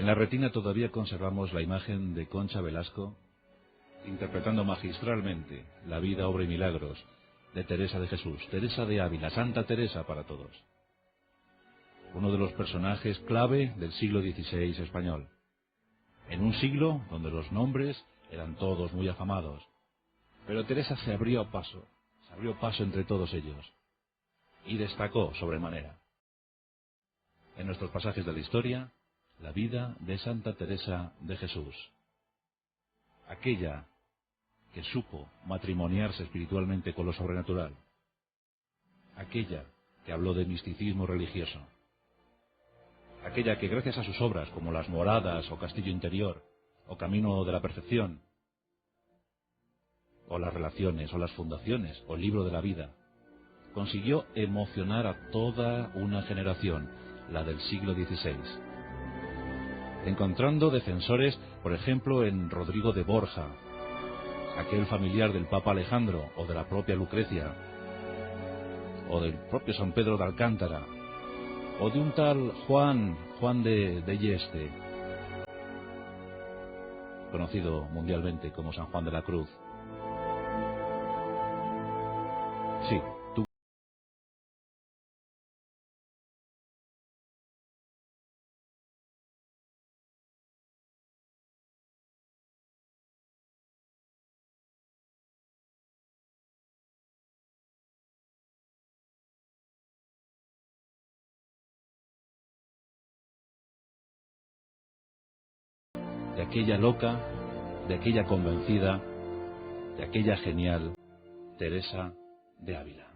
En la retina todavía conservamos la imagen de Concha Velasco interpretando magistralmente la vida, obra y milagros de Teresa de Jesús, Teresa de Ávila, Santa Teresa para todos. Uno de los personajes clave del siglo XVI español. En un siglo donde los nombres eran todos muy afamados. Pero Teresa se abrió paso entre todos ellos. Y destacó sobremanera. En nuestros pasajes de la historia, la vida de Santa Teresa de Jesús. Aquella que supo matrimoniarse espiritualmente con lo sobrenatural. Aquella que habló de misticismo religioso. Aquella que gracias a sus obras como Las Moradas o Castillo Interior o Camino de la Perfección o Las Relaciones o Las Fundaciones o el Libro de la Vida consiguió emocionar a toda una generación, la del siglo XVI, encontrando defensores, por ejemplo, en Rodrigo de Borja, aquel familiar del Papa Alejandro o de la propia Lucrecia o del propio San Pedro de Alcántara o de un tal Juan de Yeste, conocido mundialmente como San Juan de la Cruz. Sí, tú. De aquella loca, de aquella convencida, de aquella genial Teresa de Ávila.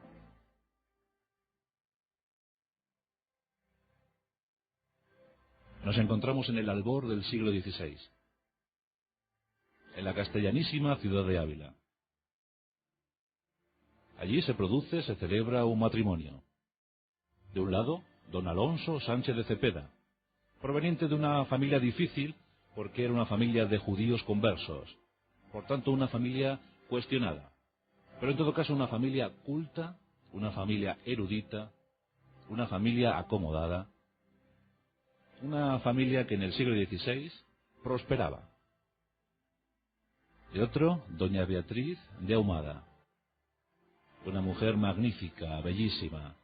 Nos encontramos en el albor del siglo XVI, en la castellanísima ciudad de Ávila. Allí se celebra un matrimonio. De un lado, don Alonso Sánchez de Cepeda, proveniente de una familia difícil porque era una familia de judíos conversos, por tanto una familia cuestionada, pero en todo caso una familia culta, una familia erudita, una familia acomodada, una familia que en el siglo XVI prosperaba. De otro, doña Beatriz de Ahumada, una mujer magnífica, bellísima.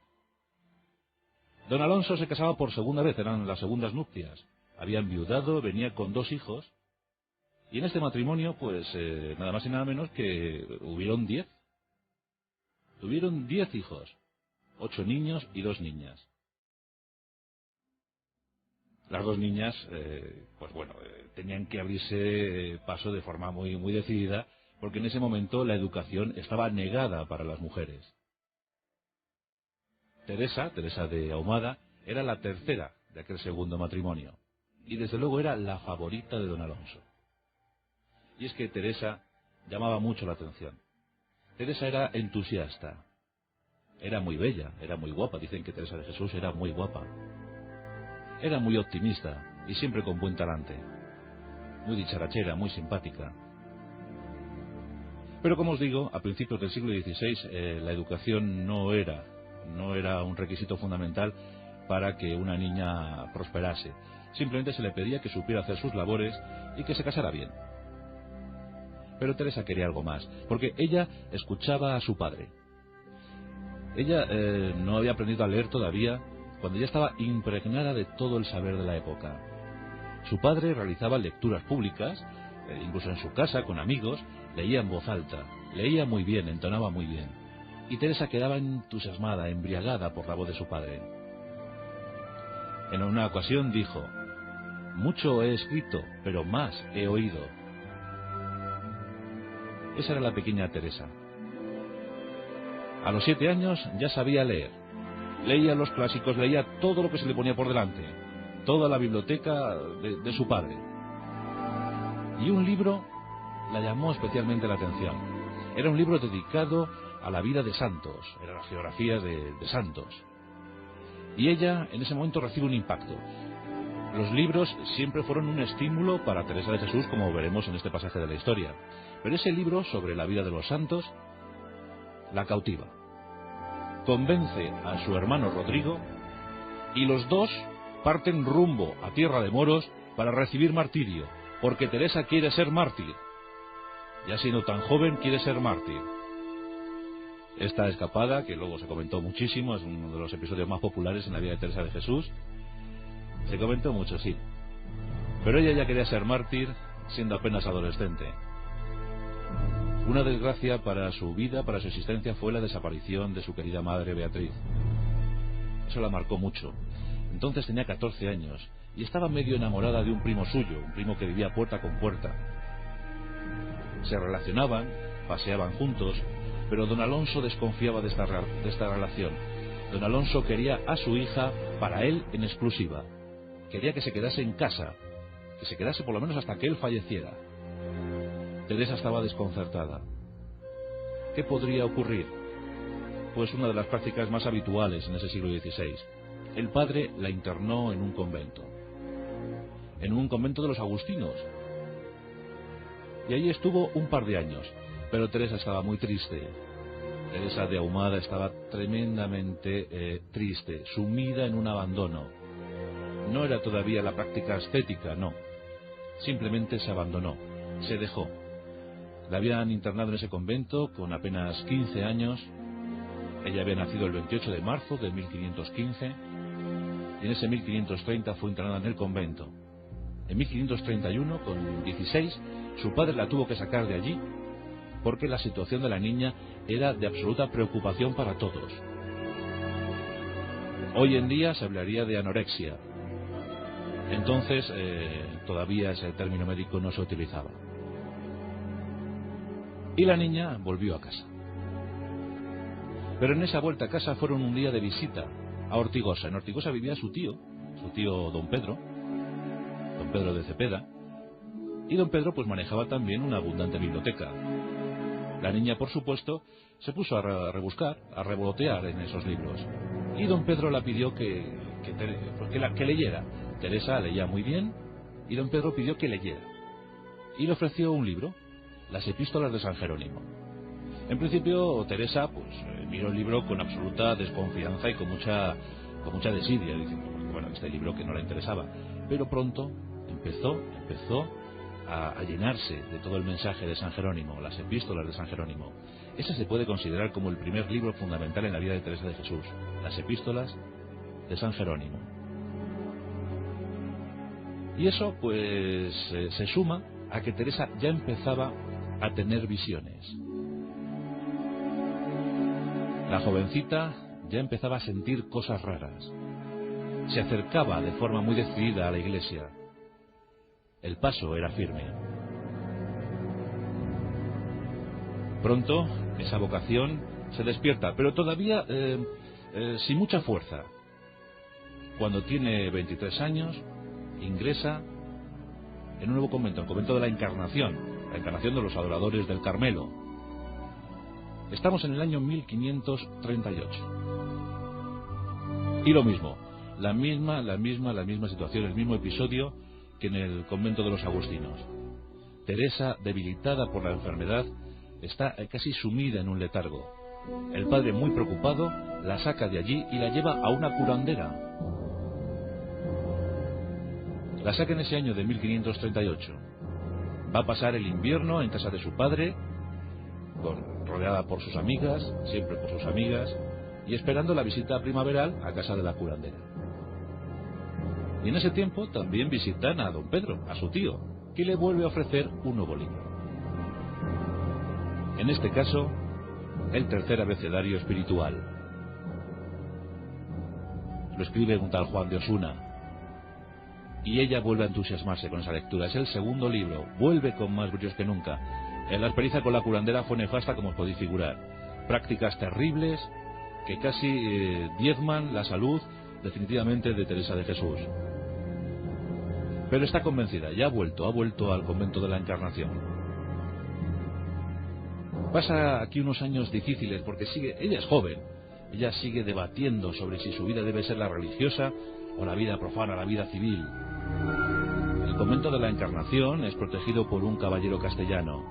Don Alonso se casaba por segunda vez, eran las segundas nupcias. Había enviudado, venía con 2 hijos, y en este matrimonio, pues, nada más y nada menos que hubieron 10. Tuvieron 10 hijos, 8 niños y 2 niñas. Las 2 niñas, pues bueno, tenían que abrirse paso de forma muy decidida, porque en ese momento la educación estaba negada para las mujeres. Teresa de Ahumada, era la tercera de aquel segundo matrimonio, y desde luego era la favorita de don Alonso. Y es que Teresa llamaba mucho la atención. Teresa era entusiasta, era muy bella, era muy guapa, dicen que Teresa de Jesús era muy guapa. Era muy optimista y siempre con buen talante, muy dicharachera, muy simpática. Pero como os digo, a principios del siglo XVI la educación no era un requisito fundamental para que una niña prosperase. Simplemente se le pedía que supiera hacer sus labores y que se casara bien. Pero Teresa quería algo más, porque ella escuchaba a su padre. Ella no había aprendido a leer todavía cuando ya estaba impregnada de todo el saber de la época. Su padre realizaba lecturas públicas, incluso en su casa, con amigos, leía en voz alta, leía muy bien, entonaba muy bien. Y Teresa quedaba entusiasmada, embriagada por la voz de su padre. En una ocasión dijo: «Mucho he escrito, pero más he oído». Esa era la pequeña Teresa. A los 7 años ya sabía leer. Leía los clásicos, leía todo lo que se le ponía por delante, toda la biblioteca de su padre. Y un libro la llamó especialmente la atención. Era un libro dedicado a la vida de santos, era la geografía de santos. Y ella en ese momento recibe un impacto. Los libros siempre fueron un estímulo para Teresa de Jesús, como veremos en este pasaje de la historia. Pero ese libro sobre la vida de los santos la cautiva. Convence a su hermano Rodrigo y los dos parten rumbo a tierra de moros para recibir martirio, porque Teresa quiere ser mártir. Ya siendo tan joven, quiere ser mártir. Esta escapada, que luego se comentó muchísimo, es uno de los episodios más populares en la vida de Teresa de Jesús. Se comentó mucho, sí. Pero ella ya quería ser mártir siendo apenas adolescente. Una desgracia para su vida, para su existencia, fue la desaparición de su querida madre Beatriz. Eso la marcó mucho. Entonces tenía 14 años y estaba medio enamorada de un primo suyo, un primo que vivía puerta con puerta. Se relacionaban, paseaban juntos, pero don Alonso desconfiaba de esta relación. Don Alonso quería a su hija para él en exclusiva. Quería que se quedase en casa, que se quedase por lo menos hasta que él falleciera. Teresa estaba desconcertada. ¿Qué podría ocurrir? Pues una de las prácticas más habituales en ese siglo XVI. El padre la internó en un convento de los agustinos. Y allí estuvo un par de años, pero Teresa estaba muy triste. Teresa de Ahumada estaba tremendamente triste, sumida en un abandono. No era todavía la práctica ascética, no. Simplemente se abandonó, se dejó. La habían internado en ese convento con apenas 15 años. Ella había nacido el 28 de marzo de 1515 y en ese 1530 fue internada en el convento. En 1531, con 16, su padre la tuvo que sacar de allí porque la situación de la niña era de absoluta preocupación para todos. Hoy en día se hablaría de anorexia. Entonces todavía ese término médico no se utilizaba. Y la niña volvió a casa. Pero en esa vuelta a casa fueron un día de visita a Ortigosa. En Ortigosa vivía su tío don Pedro de Cepeda, y don Pedro pues manejaba también una abundante biblioteca. La niña, por supuesto, se puso a rebuscar, a revolotear en esos libros, y don Pedro la pidió que leyera. Teresa leía muy bien, y don Pedro pidió que leyera, y le ofreció un libro, Las Epístolas de San Jerónimo. En principio, Teresa pues miró el libro con absoluta desconfianza y con mucha desidia, diciendo, bueno, este libro que no le interesaba. Pero pronto empezó a llenarse de todo el mensaje de San Jerónimo, las Epístolas de San Jerónimo. Ese se puede considerar como el primer libro fundamental en la vida de Teresa de Jesús, las Epístolas de San Jerónimo. Y eso pues se suma a que Teresa ya empezaba a tener visiones. La jovencita ya empezaba a sentir cosas raras. Se acercaba de forma muy decidida a la iglesia. El paso era firme. Pronto esa vocación se despierta, pero todavía sin mucha fuerza. Cuando tiene 23 años, ingresa en un nuevo convento, el convento de la Encarnación de los Adoradores del Carmelo. Estamos en el año 1538. Y lo mismo, la misma situación, el mismo episodio que en el convento de los agustinos. Teresa, debilitada por la enfermedad, está casi sumida en un letargo. El padre, muy preocupado, la saca de allí y la lleva a una curandera. La saca en ese año de 1538. Va a pasar el invierno en casa de su padre, rodeada por sus amigas, siempre por sus amigas, y esperando la visita primaveral a casa de la curandera. Y en ese tiempo también visitan a don Pedro, a su tío, que le vuelve a ofrecer un nuevo libro. En este caso, el tercer abecedario espiritual. Lo escribe un tal Juan de Osuna. Y ella vuelve a entusiasmarse con esa lectura. Es el segundo libro, vuelve con más brillos que nunca. La experiencia con la curandera fue nefasta, como os podéis figurar. Prácticas terribles que casi diezman la salud definitivamente de Teresa de Jesús. Pero está convencida, ya ha vuelto al convento de la Encarnación. Pasa aquí unos años difíciles porque ella es joven, ella sigue debatiendo sobre si su vida debe ser la religiosa o la vida profana, la vida civil. El convento de la Encarnación es protegido por un caballero castellano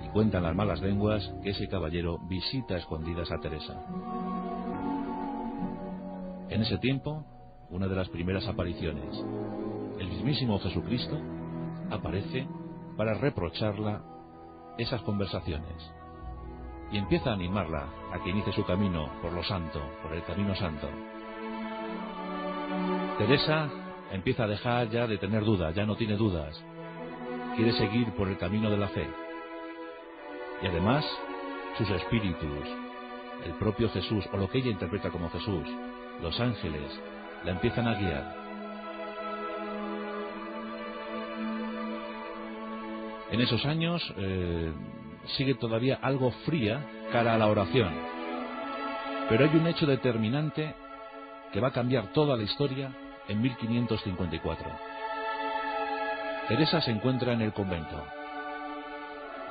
y cuentan las malas lenguas que ese caballero visita a escondidas a Teresa. En ese tiempo, una de las primeras apariciones, el mismísimo Jesucristo aparece para reprocharla esas conversaciones y empieza a animarla a que inicie su camino por lo santo, por el camino santo. Teresa empieza a dejar ya de tener dudas, ya no tiene dudas, quiere seguir por el camino de la fe. Y además, sus espíritus, el propio Jesús, o lo que ella interpreta como Jesús, los ángeles, la empiezan a guiar. En esos años sigue todavía algo fría cara a la oración, pero hay un hecho determinante que va a cambiar toda la historia en 1554. Teresa se encuentra en el convento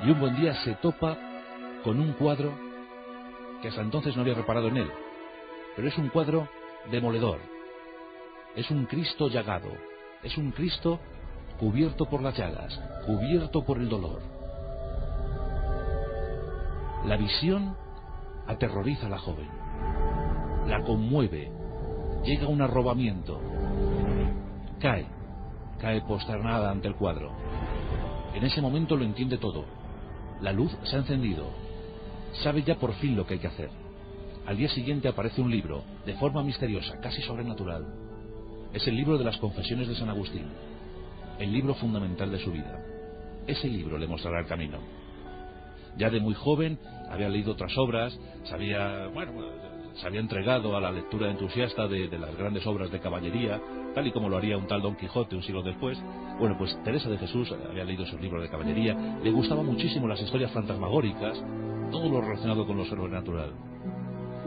y un buen día se topa con un cuadro que hasta entonces no había reparado en él, pero es un cuadro demoledor. Es un Cristo llagado, es un Cristo cubierto por las llagas, cubierto por el dolor. La visión aterroriza a la joven, la conmueve, llega un arrobamiento, cae posternada ante el cuadro. En ese momento lo entiende todo, la luz se ha encendido, sabe ya por fin lo que hay que hacer. Al día siguiente aparece un libro, de forma misteriosa, casi sobrenatural. Es el libro de las Confesiones de San Agustín, el libro fundamental de su vida. Ese libro le mostrará el camino. Ya de muy joven había leído otras obras, se había entregado a la lectura entusiasta de las grandes obras de caballería, tal y como lo haría un tal Don Quijote un siglo después. Bueno, pues Teresa de Jesús había leído esos libros de caballería, le gustaban muchísimo las historias fantasmagóricas, todo lo relacionado con lo sobrenatural.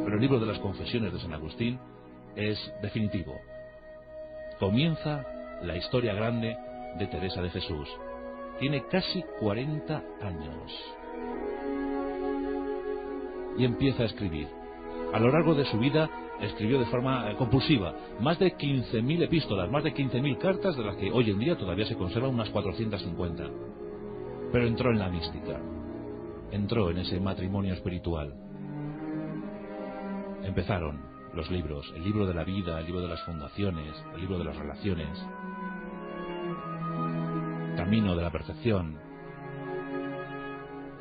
Pero el libro de las Confesiones de San Agustín es definitivo. Comienza la historia grande de Teresa de Jesús. Tiene casi 40 años. Y empieza a escribir. A lo largo de su vida escribió de forma compulsiva más de 15.000 epístolas, más de 15.000 cartas, de las que hoy en día todavía se conservan unas 450. Pero entró en la mística, entró en ese matrimonio espiritual. Empezaron los libros, el libro de la vida, el libro de las fundaciones, el libro de las relaciones, Camino de la perfección,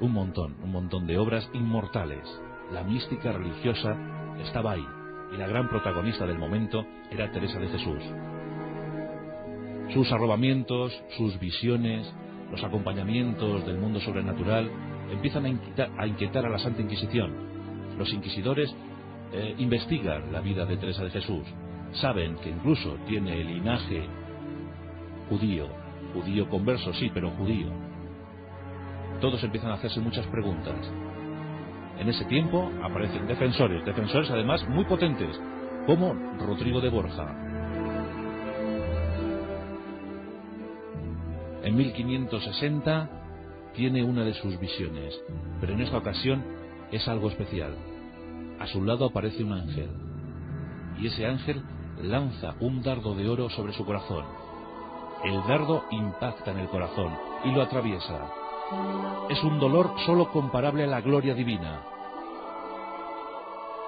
un montón de obras inmortales. La mística religiosa estaba ahí, y la gran protagonista del momento era Teresa de Jesús. Sus arrobamientos, sus visiones, los acompañamientos del mundo sobrenatural empiezan a inquietar a la Santa Inquisición. Los inquisidores investigan la vida de Teresa de Jesús, saben que incluso tiene el linaje judío converso, sí, pero judío. Todos empiezan a hacerse muchas preguntas. En ese tiempo aparecen defensores además muy potentes, como Rodrigo de Borja. En 1560 tiene una de sus visiones, pero en esta ocasión es algo especial. A su lado aparece un ángel, y ese ángel lanza un dardo de oro sobre su corazón. El dardo impacta en el corazón y lo atraviesa. Es un dolor solo comparable a la gloria divina.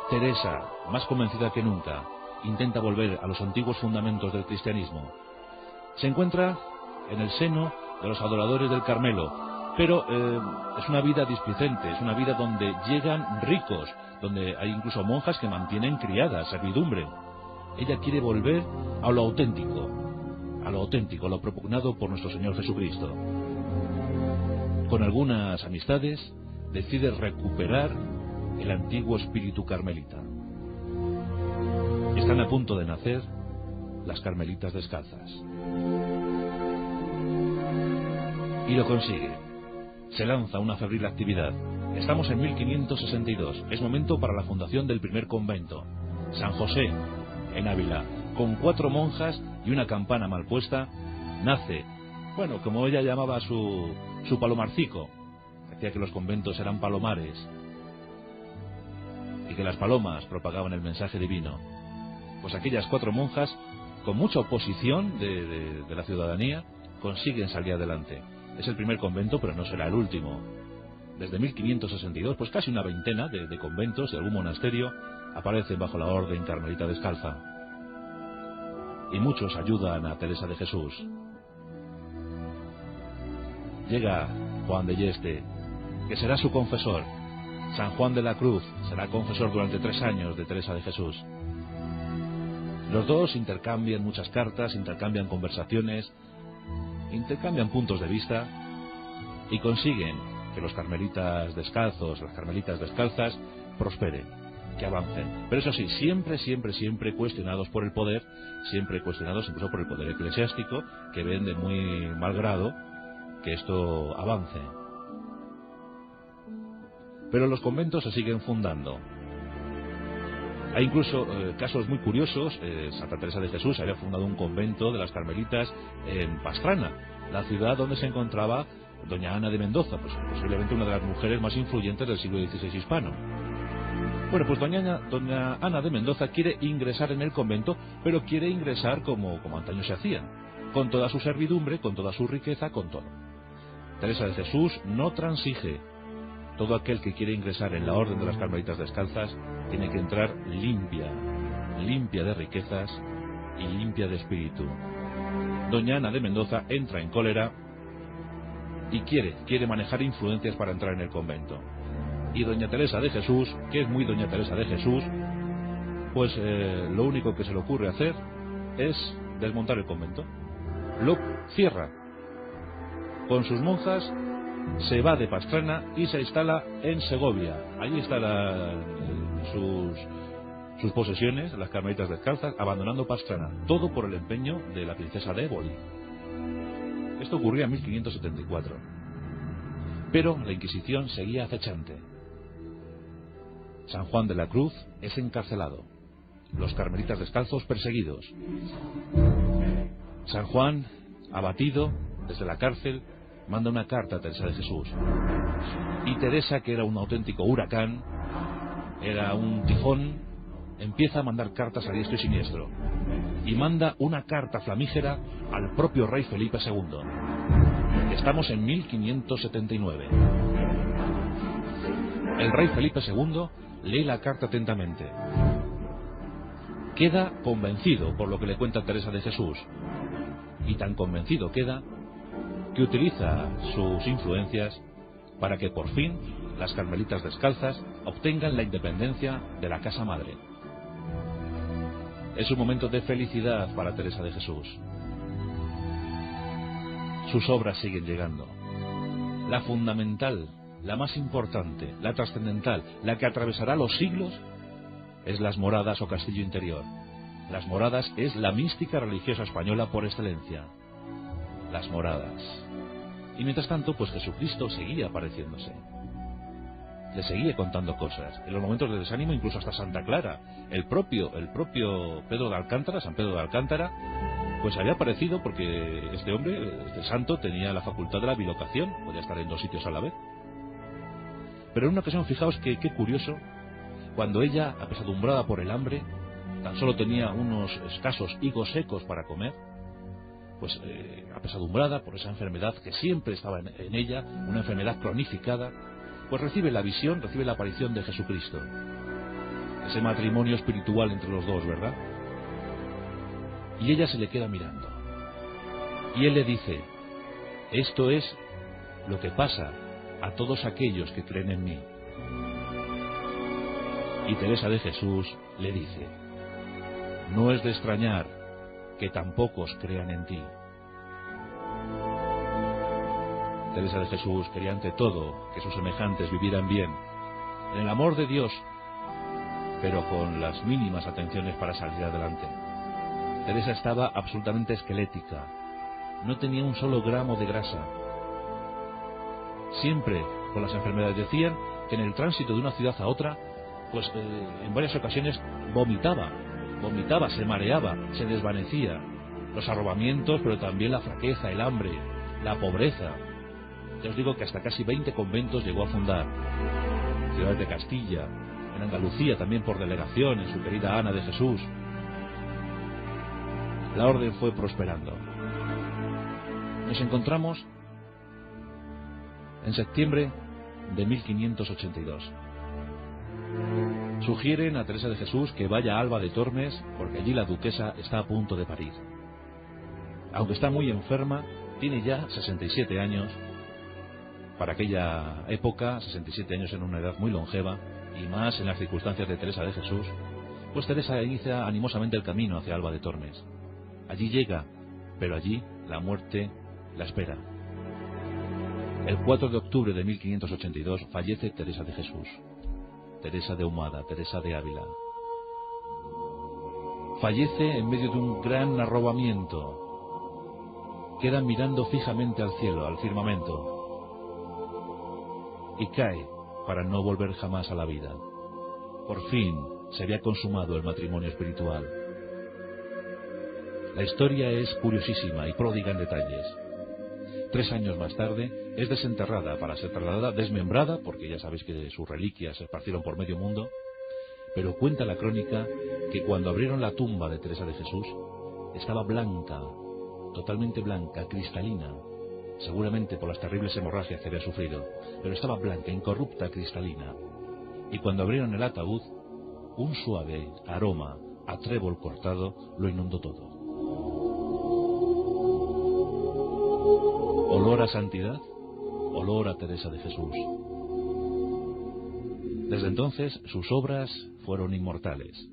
Teresa, más convencida que nunca, intenta volver a los antiguos fundamentos del cristianismo. Se encuentra en el seno de los adoradores del Carmelo, pero es una vida displicente, es una vida donde llegan ricos, donde hay incluso monjas que mantienen criadas, servidumbre. Ella quiere volver a lo auténtico, a lo propugnado por nuestro Señor Jesucristo. Con algunas amistades decide recuperar el antiguo espíritu carmelita. Están a punto de nacer las Carmelitas Descalzas. Y lo consigue. Se lanza una febril actividad. Estamos en 1562. Es momento para la fundación del primer convento, San José, en Ávila. Con 4 monjas y una campana mal puesta, nace, como ella llamaba su palomarcico. Decía que los conventos eran palomares y que las palomas propagaban el mensaje divino. Pues aquellas 4 monjas, con mucha oposición de la ciudadanía, consiguen salir adelante. Es el primer convento, pero no será el último. Desde 1562, pues casi una veintena de conventos, de algún monasterio, aparecen bajo la orden carmelita descalza. y muchos ayudan a Teresa de Jesús. Llega Juan de Yeste, que será su confesor. San Juan de la Cruz será confesor durante 3 años de Teresa de Jesús. Los dos intercambian muchas cartas, intercambian conversaciones, intercambian puntos de vista y consiguen que los carmelitas descalzos, las carmelitas descalzas, prosperen, que avancen. Pero eso sí, siempre cuestionados por el poder, siempre cuestionados incluso por el poder eclesiástico, que ven de muy mal grado que esto avance. Pero los conventos se siguen fundando. Hay incluso casos muy curiosos. Santa Teresa de Jesús había fundado un convento de las carmelitas en Pastrana, la ciudad donde se encontraba doña Ana de Mendoza, pues posiblemente una de las mujeres más influyentes del siglo XVI hispano. Bueno, pues doña Ana de Mendoza quiere ingresar en el convento, pero quiere ingresar como antaño se hacía, con toda su servidumbre, con toda su riqueza, con todo. Teresa de Jesús no transige. Todo aquel que quiere ingresar en la orden de las carmelitas descalzas tiene que entrar limpia de riquezas y limpia de espíritu. Doña Ana de Mendoza entra en cólera y quiere manejar influencias para entrar en el convento. Y doña Teresa de Jesús, que es muy doña Teresa de Jesús, pues lo único que se le ocurre hacer es desmontar el convento. Lo cierra. Con sus monjas se va de Pastrana y se instala en Segovia. Allí instala sus posesiones, las carmelitas descalzas, abandonando Pastrana. Todo por el empeño de la princesa de Éboli. Esto ocurría en 1574. Pero la Inquisición seguía acechante. San Juan de la Cruz es encarcelado. Los carmelitas descalzos perseguidos. San Juan, abatido desde la cárcel, manda una carta a Teresa de Jesús. Y Teresa, que era un auténtico huracán, era un tifón, empieza a mandar cartas a diestro y siniestro. Y manda una carta flamígera al propio rey Felipe II. Estamos en 1579. El rey Felipe II lee la carta atentamente. Queda convencido por lo que le cuenta Teresa de Jesús. Y tan convencido queda que utiliza sus influencias para que por fin las carmelitas descalzas obtengan la independencia de la casa madre. Es un momento de felicidad para Teresa de Jesús. Sus obras siguen llegando. La fundamental, la más importante, la trascendental, la que atravesará los siglos, es Las Moradas o Castillo Interior. Las Moradas es la mística religiosa española por excelencia. Las Moradas. Y mientras tanto, pues Jesucristo seguía apareciéndose. Le seguía contando cosas. En los momentos de desánimo, incluso hasta Santa Clara, el propio Pedro de Alcántara, San Pedro de Alcántara, pues había aparecido porque este hombre, este santo, tenía la facultad de la bilocación, podía estar en 2 sitios a la vez. Pero en una ocasión, fijaos qué curioso, cuando ella, apesadumbrada por el hambre, tan solo tenía unos escasos higos secos para comer, pues apesadumbrada por esa enfermedad que siempre estaba en ella, una enfermedad cronificada, pues recibe la visión, recibe la aparición de Jesucristo. Ese matrimonio espiritual entre los dos, ¿verdad? Y ella se le queda mirando. Y él le dice: esto es lo que pasa a todos aquellos que creen en mí. Y Teresa de Jesús le dice: no es de extrañar que tan pocos crean en ti. Teresa de Jesús quería ante todo que sus semejantes vivieran bien, en el amor de Dios, pero con las mínimas atenciones para salir adelante. Teresa estaba absolutamente esquelética, no tenía un solo gramo de grasa. Siempre con las enfermedades decían que en el tránsito de una ciudad a otra, pues en varias ocasiones vomitaba, se mareaba, se desvanecía. Los arrobamientos, pero también la flaqueza, el hambre, la pobreza. Ya os digo que hasta casi 20 conventos llegó a fundar. Ciudades de Castilla, en Andalucía también por delegación, en su querida Ana de Jesús. La orden fue prosperando. Nos encontramos en septiembre de 1582. Sugieren a Teresa de Jesús que vaya a Alba de Tormes porque allí la duquesa está a punto de parir. Aunque está muy enferma, tiene ya 67 años. Para aquella época, 67 años era una edad muy longeva, y más en las circunstancias de Teresa de Jesús, pues Teresa inicia animosamente el camino hacia Alba de Tormes. Allí llega, pero allí la muerte la espera. El 4 de octubre de 1582 fallece Teresa de Jesús, Teresa de Ahumada, Teresa de Ávila. Fallece en medio de un gran arrobamiento. Queda mirando fijamente al cielo, al firmamento, y cae para no volver jamás a la vida. Por fin se había consumado el matrimonio espiritual. La historia es curiosísima y pródiga en detalles. 3 años más tarde es desenterrada para ser trasladada, desmembrada, porque ya sabéis que sus reliquias se esparcieron por medio mundo, pero cuenta la crónica que cuando abrieron la tumba de Teresa de Jesús estaba blanca, totalmente blanca, cristalina, seguramente por las terribles hemorragias que había sufrido, pero estaba blanca, incorrupta, cristalina. Y cuando abrieron el ataúd, un suave aroma a trébol cortado lo inundó todo. Olor a santidad, olor a Teresa de Jesús. Desde entonces sus obras fueron inmortales.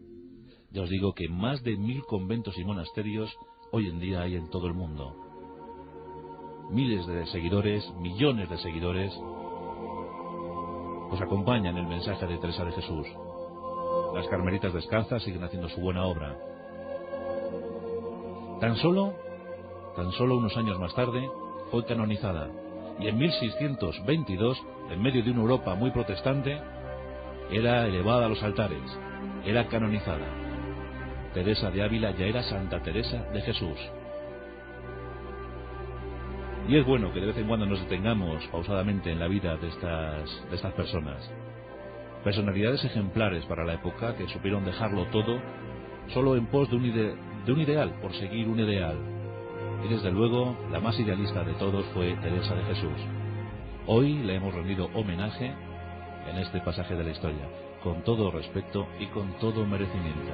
Ya os digo que más de 1000 conventos y monasterios hoy en día hay en todo el mundo. Miles de seguidores, millones de seguidores, pues acompañan el mensaje de Teresa de Jesús. Las carmelitas descalzas siguen haciendo su buena obra. Tan solo unos años más tarde fue canonizada, y en 1622, en medio de una Europa muy protestante, era elevada a los altares, era canonizada. Teresa de Ávila ya era Santa Teresa de Jesús. Y es bueno que de vez en cuando nos detengamos pausadamente en la vida de estas personas. Personalidades ejemplares para la época que supieron dejarlo todo solo en pos de un ideal, por seguir un ideal. Y desde luego, la más idealista de todos fue Teresa de Jesús. Hoy le hemos rendido homenaje en este pasaje de la historia, con todo respeto y con todo merecimiento.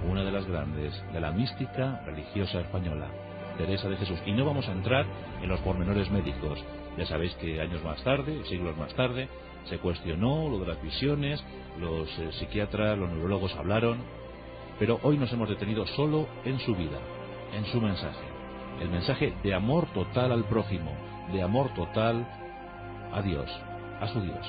Una de las grandes de la mística religiosa española, Teresa de Jesús. Y no vamos a entrar en los pormenores médicos. Ya sabéis que años más tarde, siglos más tarde, se cuestionó lo de las visiones, los psiquiatras, los neurólogos hablaron, pero hoy nos hemos detenido solo en su vida, en su mensaje. El mensaje de amor total al prójimo, de amor total a Dios, a su Dios.